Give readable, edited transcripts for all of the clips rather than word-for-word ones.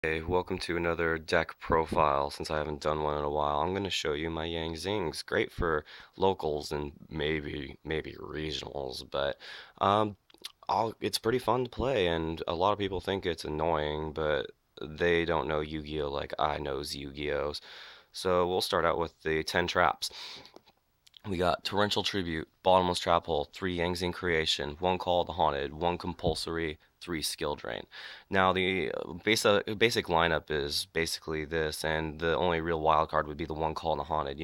Hey, welcome to another deck profile. Since I haven't done one in a while, I'm going to show you my Yang Zings. Great for locals and maybe regionals, but um, it's pretty fun to play, and a lot of people think it's annoying, but they don't know Yu-Gi-Oh like I knows Yu-Gi-Ohs. So we'll start out with the 10 traps. We got Torrential Tribute, Bottomless Trap Hole, 3 Yangzing Creation, 1 Call of the Haunted, 1 Compulsory, 3 Skill Drain. Now, the basic lineup is basically this, and the only real wild card would be the 1 Call of the Haunted.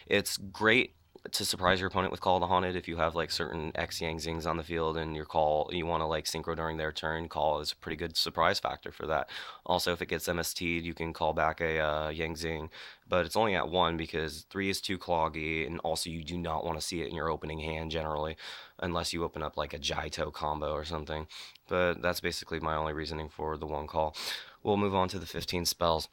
It's great to surprise your opponent with Call of the Haunted if you have like certain X Yangzings on the field and you want to like synchro during their turn. Call is a pretty good surprise factor for that. Also, if it gets MST'd, you can call back a Yangzing, but it's only at 1 because 3 is too cloggy, and also you do not want to see it in your opening hand generally, unless you open up like a Jaito combo or something. But that's basically my only reasoning for the 1 call. We'll move on to the 15 spells.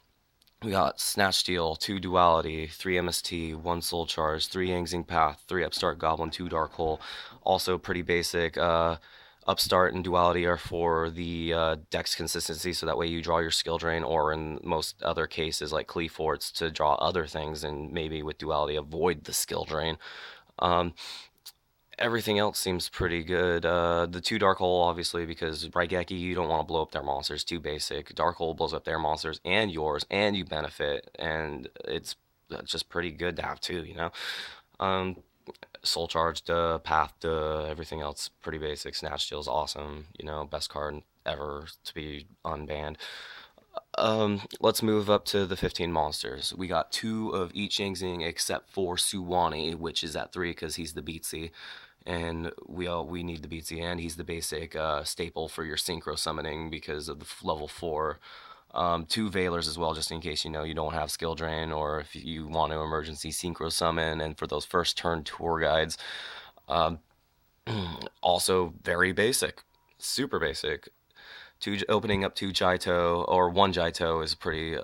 We got Snatch Steal, 2 Duality, 3 MST, 1 Soul Charge, 3 Yangzing Path, 3 Upstart Goblin, 2 Dark Hole. Also pretty basic. Upstart and Duality are for the dex consistency, so that way you draw your skill drain, or in most other cases like Cleaforts, to draw other things, and maybe with Duality avoid the skill drain. Um, Everything else seems pretty good. The 2 Dark Hole, obviously, because Raigeki, you don't want to blow up their monsters. Too basic. Dark Hole blows up their monsters and yours, and you benefit, and it's just pretty good to have too. Um, Soul Charge, Path, everything else pretty basic. Snatch Steal's awesome. Best card ever to be unbanned. Let's move up to the 15 monsters. We got 2 of each Yangzing except for Suwani, which is at 3 because he's the Beatsy, and we need the Beatsy, and he's the basic staple for your synchro summoning because of the level 4. 2 Veilers as well, just in case you don't have skill drain, or if you want to emergency synchro summon, and for those first turn tour guides. Um, Also very basic, super basic. Opening up 2 Jaito or 1 Jaito is a pretty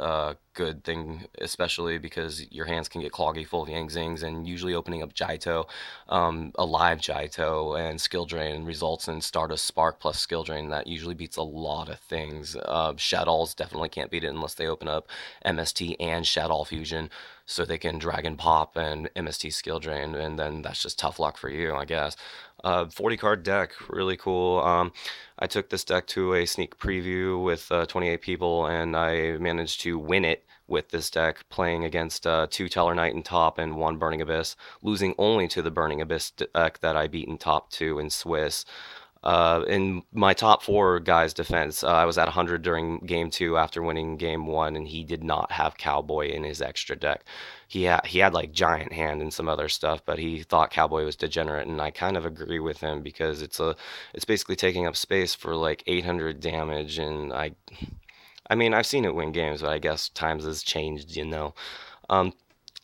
good thing, especially because your hands can get cloggy full of Yang Zings, and usually opening up Jaito, a live Jaito, and skill drain results in Stardust Spark plus skill drain. That usually beats a lot of things. Shaddolls definitely can't beat it unless they open up MST and Shadoll Fusion, so they can Dragon Pop and MST skill drain, and then that's just tough luck for you, I guess. 40 card deck, really cool. I took this deck to a sneak preview with 28 people, and I managed to win it with this deck, playing against 2 Tellarknight in top and 1 Burning Abyss, losing only to the Burning Abyss deck that I beat in top 2 in Swiss. In my top 4 guys' defense, I was at 100 during game 2 after winning game 1, and he did not have Cowboy in his extra deck. He had like Giant Hand and some other stuff, but he thought Cowboy was degenerate, and I kind of agree with him because it's basically taking up space for like 800 damage, and I mean I've seen it win games, but I guess times has changed. Um,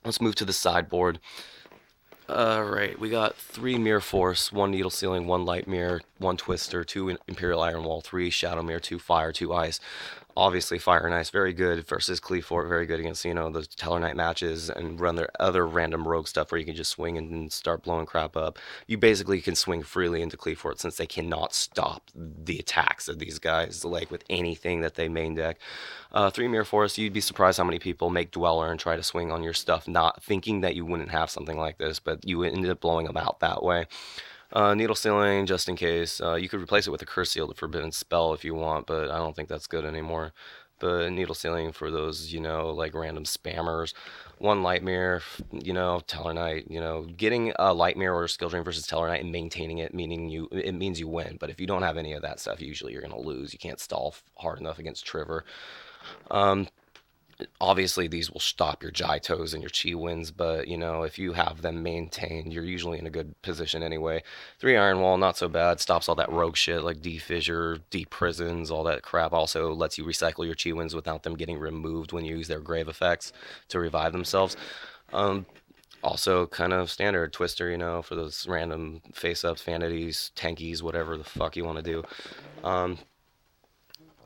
let's move to the sideboard. Right, we got 3 Mirror Force, 1 Needle Ceiling, 1 Light Mirror, 1 Twister, 2 Imperial Iron Wall, 3 Shadow Mirror, 2 Fire, 2 Ice. Obviously, Fire and Ice, very good versus Cleafort, very good against, the Tellarknight matches, and run their other random rogue stuff where you can just swing and start blowing crap up. You basically can swing freely into Cleafort since they cannot stop the attacks of these guys, like with anything that they main deck. 3 Mirror Force, you'd be surprised how many people make Dweller and try to swing on your stuff, not thinking that you wouldn't have something like this, but you ended up blowing them out that way. Needle Ceiling, just in case. You could replace it with a Curse Seal, the Forbidden Spell, if you want, but I don't think that's good anymore. But Needle Ceiling for those, like random spammers. 1 Light Mirror, Tellarknight, getting a Light Mirror or Skill Drain versus Tellarknight and maintaining it, it means you win. But if you don't have any of that stuff, usually you're gonna lose. You can't stall hard enough against Trivor. Um, Obviously these will stop your Jaitos and your Chi wins, but if you have them maintained, you're usually in a good position anyway. 3 Iron Wall, not so bad, stops all that rogue shit like defissure, deprisons, all that crap. Also lets you recycle your Chi wins without them getting removed when you use their grave effects to revive themselves. um, Also kind of standard Twister, for those random face ups, vanities, tankies, whatever the fuck you want to do. um,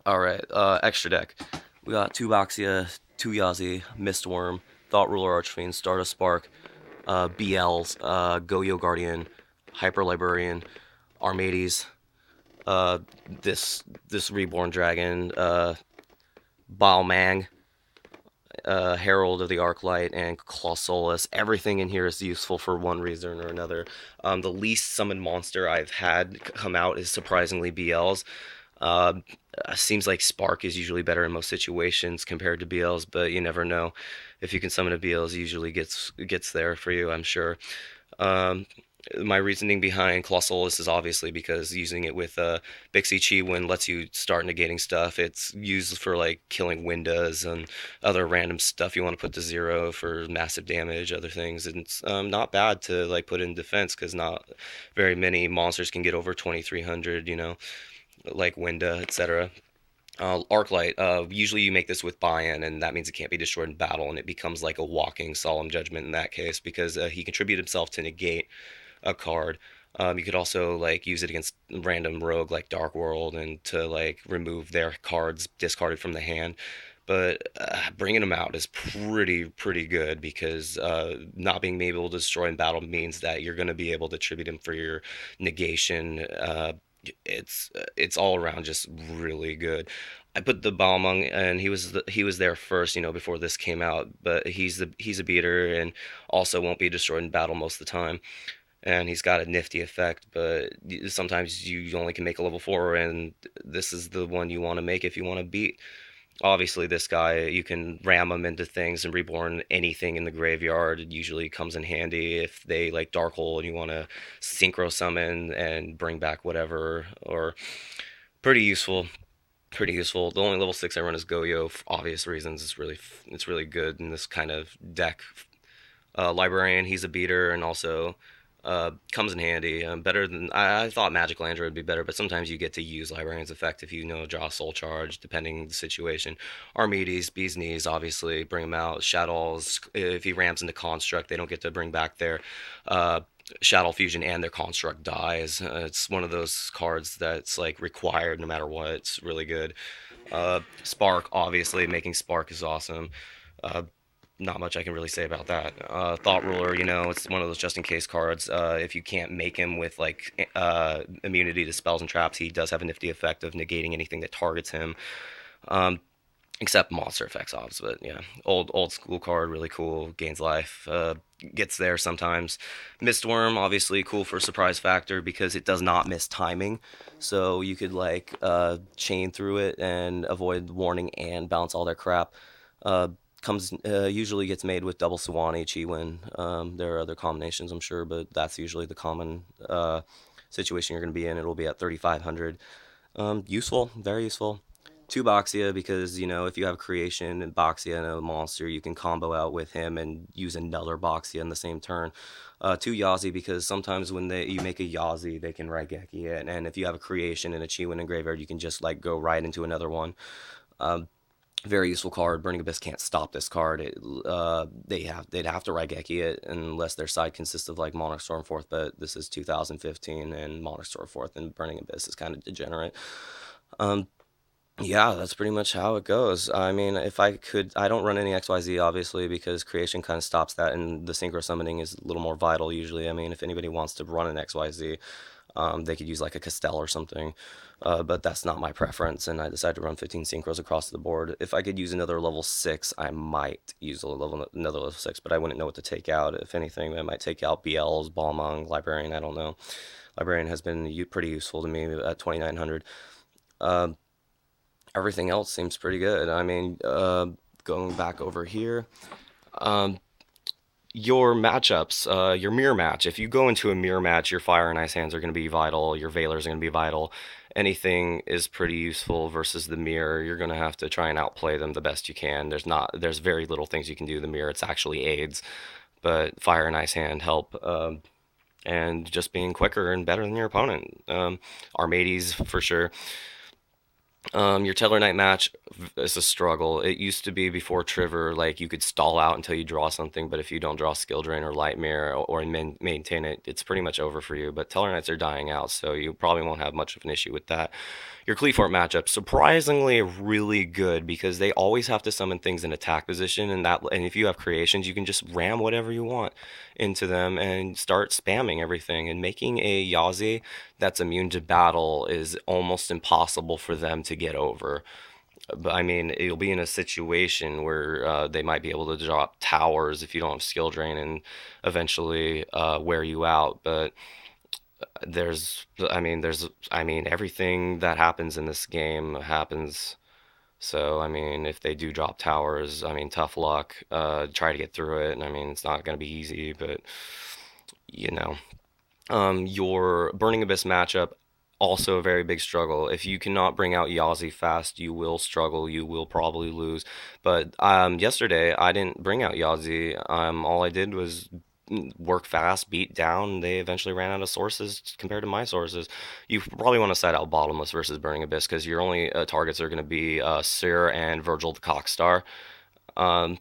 all right, extra deck. We got 2 Baxia, 2 Yazi, Mistworm, Thought Ruler Archfiend, Stardust Spark, BLs, Goyo Guardian, Hyper Librarian, Armades, uh, this Reborn Dragon, Balmang, Herald of the Arclight, and Clausolus. Everything in here is useful for one reason or another. The least summoned monster I've had come out is surprisingly BLs. Uh, Seems like Spark is usually better in most situations compared to BLs, but you never know. If you can summon a BLs, usually gets there for you, I'm sure. Um, my reasoning behind Colossalis is obviously because using it with Bixie Chi when lets you start negating stuff. It's used for like killing windows and other random stuff you want to put to zero for massive damage, other things. And it's not bad to like put in defense because not very many monsters can get over 2300, like Winda, etc. Arclight, usually you make this with buy-in, and that means it can't be destroyed in battle, and it becomes like a walking solemn judgment in that case because he contributed himself to negate a card. You could also like use it against random rogue like Dark World and to like remove their cards discarded from the hand. But bringing them out is pretty good because not being able to destroy in battle means that you're going to be able to tribute him for your negation. It's all around just really good. I put the Balmung and he was there first, before this came out. But he's a beater and also won't be destroyed in battle most of the time, and he's got a nifty effect, but sometimes you only can make a level 4, and this is the one you want to make if you want to beat. Obviously, this guy, you can ram him into things and reborn anything in the graveyard. It usually comes in handy if they like Dark Hole and you want to synchro summon and bring back whatever, or pretty useful. Pretty useful. The only level 6 I run is Goyo for obvious reasons. It's really good in this kind of deck. Librarian, he's a beater and also comes in handy. Better than I thought Magic Landry would be better, but sometimes you get to use Librarian's effect if you know draw Soul Charge, depending the situation. Armides, Bee's Knees, obviously bring him out. Shadows, if he ramps into Construct, they don't get to bring back their Shadow Fusion and their Construct dies. It's one of those cards that's like required no matter what. It's really good. Spark, obviously, making Spark is awesome. Uh, Not much I can really say about that. Thought Ruler, it's one of those just in case cards. If you can't make him with like immunity to spells and traps, he does have a nifty effect of negating anything that targets him, um, except monster effects, obviously. But yeah, old school card, really cool. Gains life, gets there sometimes. Mistworm, obviously cool for surprise factor because it does not miss timing, so you could like chain through it and avoid warning and bounce all their crap. Uh, Comes Usually gets made with double Suwani Chiwin. There are other combinations, I'm sure, but that's usually the common situation you're going to be in. It'll be at 3,500. Useful, very useful. Two Boxia because if you have creation and Boxia and a monster, you can combo out with him and use another Boxia in the same turn. Two Yazi because sometimes when you make a Yazi, they can Raigeki it, and if you have a creation and a Chiwin in graveyard, you can just like go right into another one. Um, Very useful card. Burning Abyss can't stop this card. They'd have to Raigeki it unless their side consists of like Monarch Stormforth, but this is 2015 and Monarch Stormforth and Burning Abyss is kind of degenerate. Um, yeah, that's pretty much how it goes. I mean, if I could, I don't run any XYZ obviously because creation kind of stops that, and the synchro summoning is a little more vital usually. I mean, if anybody wants to run an XYZ, they could use like a Castell or something, but that's not my preference, and I decided to run 15 synchros across the board. If I could use another level 6, I might use another level 6, but I wouldn't know what to take out. If anything, I might take out BLs, Balmung, Librarian, I don't know. Librarian has been pretty useful to me at 2,900. Uh, Everything else seems pretty good. I mean, going back over here, um, your matchups, your mirror match. If you go into a mirror match, your Fire and Ice hands are going to be vital. Your Veilers are going to be vital. Anything is pretty useful versus the mirror. You're going to have to try and outplay them the best you can. There's very little things you can do. The mirror, it's actually aids, but Fire and Ice hand help. And just being quicker and better than your opponent. Armades for sure. Your Teller Knight match is a struggle. It used to be before Trigger, like you could stall out until you draw something, but if you don't draw Skill Drain or Light Mirror or maintain it, it's pretty much over for you. But Teller Knights are dying out, so you probably won't have much of an issue with that. Your Cleefort matchup, surprisingly really good because they always have to summon things in attack position, and if you have creations, you can just ram whatever you want into them and start spamming everything. And making a Yazi that's immune to battle is almost impossible for them to get over. But I mean, you'll be in a situation where they might be able to drop towers if you don't have skill drain and eventually wear you out. But everything that happens in this game happens. So, I mean, if they do drop towers, I mean, tough luck. Try to get through it. And I mean, it's not going to be easy, but you know. Your Burning Abyss matchup, also a very big struggle. If you cannot bring out Yazi fast, you will struggle. You will probably lose. But yesterday, I didn't bring out Yazi. All I did was work fast, beat down. They eventually ran out of sources compared to my sources. You probably want to side out Bottomless versus Burning Abyss because your only targets are going to be Seer and Virgil the Cockstar. Um,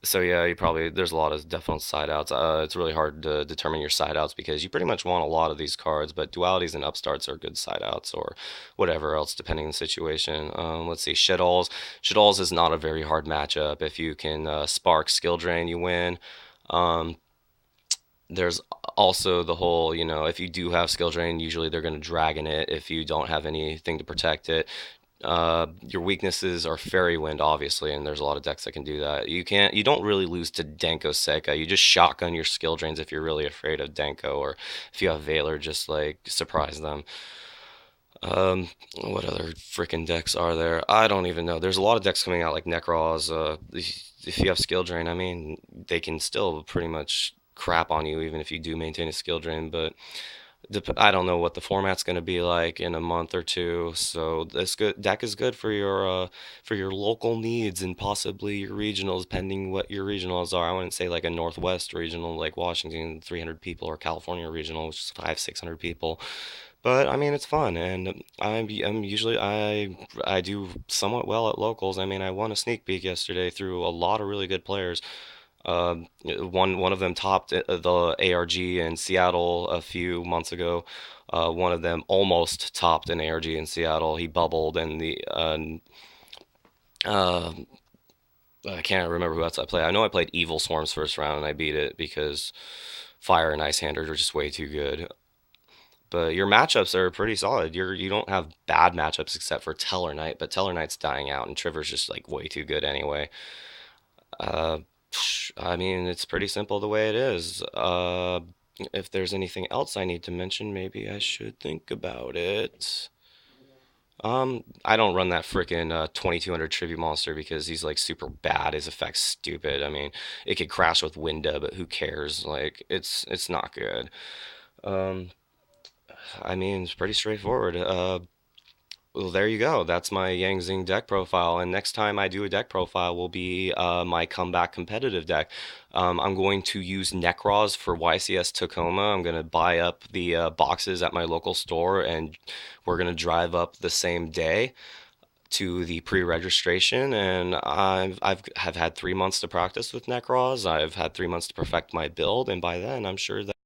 so yeah, you probably there's a lot of definite side outs. It's really hard to determine your side outs because you pretty much want a lot of these cards, but dualities and upstarts are good side outs or whatever else depending on the situation. Let's see, Shadalls. Shadalls is not a very hard matchup. If you can spark skill drain, you win. Um, there's also the whole, if you do have skill drain, usually they're going to dragon it if you don't have anything to protect it. Your weaknesses are Fairy Wind, obviously, and there's a lot of decks that can do that. You don't really lose to Denko Seka. You just shotgun your skill drains if you're really afraid of Denko, or if you have Veiler, just like surprise them. Um, what other freaking decks are there? I don't even know. There's a lot of decks coming out like Necros. If you have skill drain, I mean, they can still pretty much crap on you even if you do maintain a skill drain, but I don't know what the format's going to be like in a month or two. So this good deck is good for your local needs and possibly your regionals, pending what your regionals are. I wouldn't say like a Northwest regional like Washington, 300 people, or California regional, which is 600 people. But I mean, it's fun, and I'm usually I do somewhat well at locals. I mean, I won a sneak peek yesterday through a lot of really good players. One of them topped the ARG in Seattle a few months ago. One of them almost topped an ARG in Seattle. He bubbled, and the uh, I can't remember who else I played. I know I played Evil Swarms first round, and I beat it because Fire and Ice Handers are just way too good. But your matchups are pretty solid. You don't have bad matchups except for Teller Knight, but Teller Knight's dying out, and Triver's just like way too good anyway. Uh, I mean, it's pretty simple the way it is. If there's anything else I need to mention, maybe I should think about it. I don't run that freaking 2200 tribute monster because he's like super bad. His effect's stupid. I mean, it could crash with Winda, but who cares? Like, it's not good. Um, I mean, it's pretty straightforward. Well, there you go. That's my Yang Zing deck profile. And next time I do a deck profile will be my comeback competitive deck. I'm going to use Necros for YCS Tacoma. I'm going to buy up the boxes at my local store, and we're going to drive up the same day to the pre-registration. And have had 3 months to practice with Necros. I've had 3 months to perfect my build, and by then I'm sure that